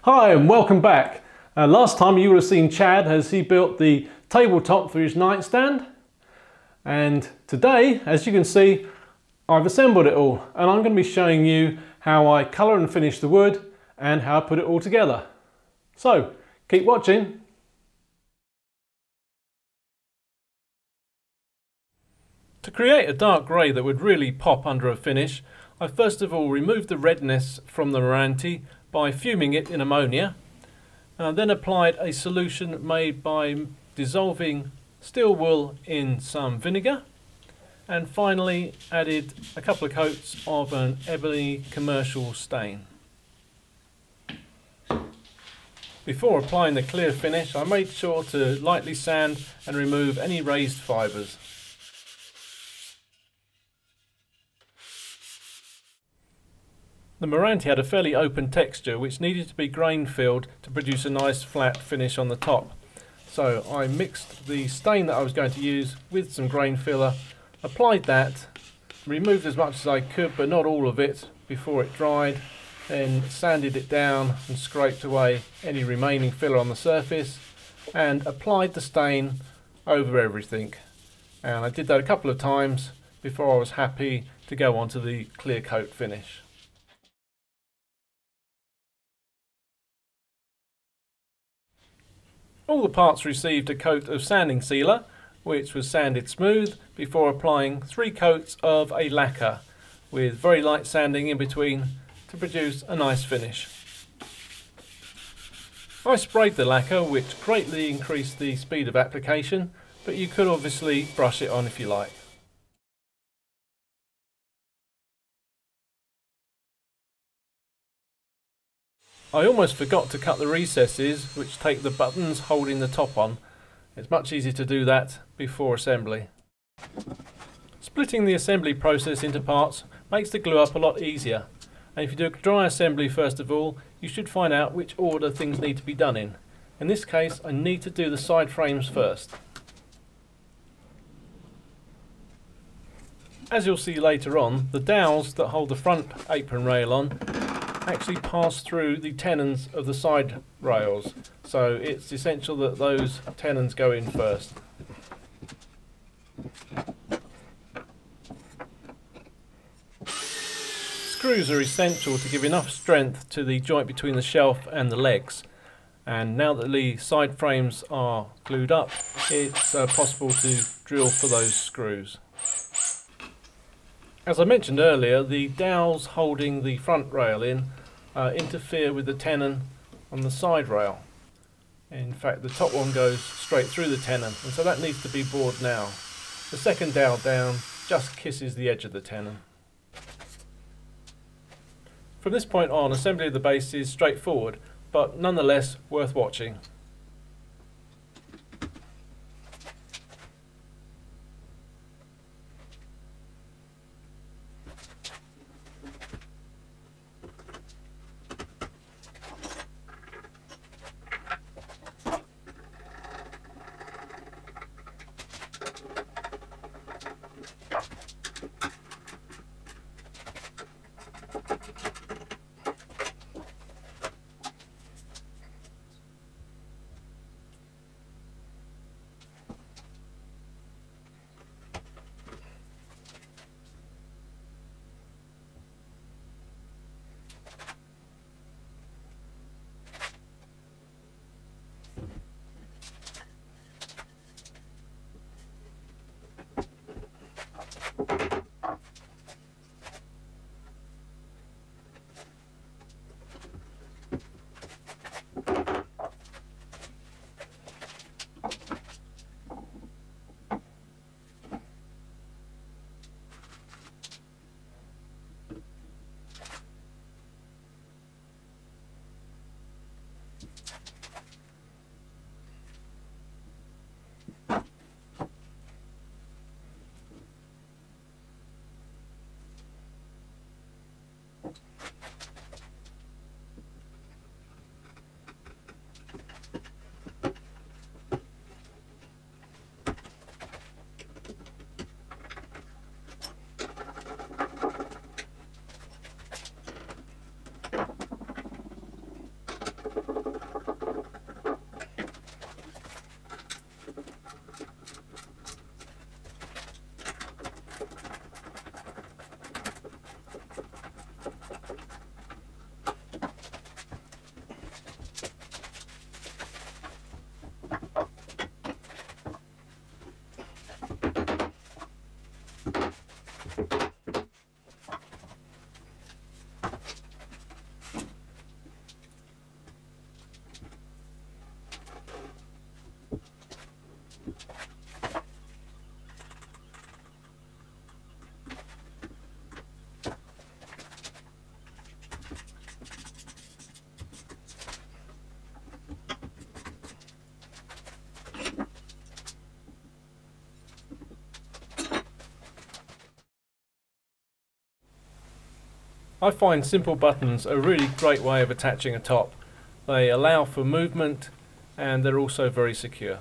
Hi and welcome back. Last time you would have seen Chad as he built the tabletop for his nightstand, and today, as you can see, I've assembled it all and I'm going to be showing you how I colour and finish the wood and how I put it all together. So keep watching. To create a dark grey that would really pop under a finish, I first of all removed the redness from the Moranti by fuming it in ammonia, and then applied a solution made by dissolving steel wool in some vinegar, and finally added a couple of coats of an ebony commercial stain. Before applying the clear finish, I made sure to lightly sand and remove any raised fibres. The Moranti had a fairly open texture which needed to be grain filled to produce a nice flat finish on the top. So I mixed the stain that I was going to use with some grain filler, applied that, removed as much as I could but not all of it before it dried, then sanded it down and scraped away any remaining filler on the surface and applied the stain over everything. And I did that a couple of times before I was happy to go on to the clear coat finish. All the parts received a coat of sanding sealer, which was sanded smooth before applying 3 coats of a lacquer with very light sanding in between to produce a nice finish. I sprayed the lacquer, which greatly increased the speed of application, but you could obviously brush it on if you like. I almost forgot to cut the recesses which take the buttons holding the top on. It's much easier to do that before assembly. Splitting the assembly process into parts makes the glue up a lot easier, and if you do a dry assembly first of all, you should find out which order things need to be done in. In this case, I need to do the side frames first. As you'll see later on, the dowels that hold the front apron rail on actually pass through the tenons of the side rails, so it's essential that those tenons go in first. Screws are essential to give enough strength to the joint between the shelf and the legs, and now that the side frames are glued up, it's possible to drill for those screws. As I mentioned earlier, the dowels holding the front rail in interfere with the tenon on the side rail. In fact, the top one goes straight through the tenon, and so that needs to be bored now. The second dowel down just kisses the edge of the tenon. From this point on, assembly of the base is straightforward, but nonetheless worth watching. I find simple buttons a really great way of attaching a top. They allow for movement and they're also very secure.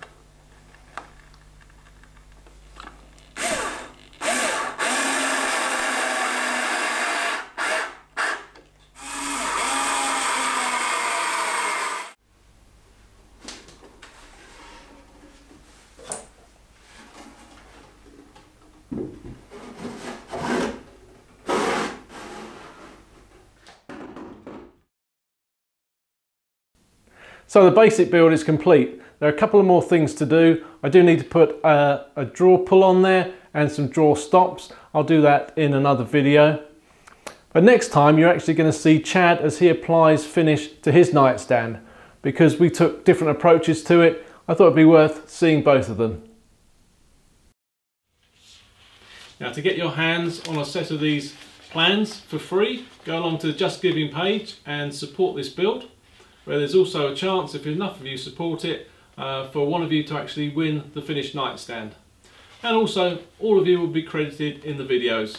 So the basic build is complete. There are a couple of more things to do. I do need to put a drawer pull on there and some drawer stops. I'll do that in another video. But next time you're actually going to see Chad as he applies finish to his nightstand. Because we took different approaches to it, I thought it'd be worth seeing both of them. Now, to get your hands on a set of these plans for free, go along to the Just Giving page and support this build, where there's also a chance, if enough of you support it, for one of you to actually win the finished nightstand. And also, all of you will be credited in the videos.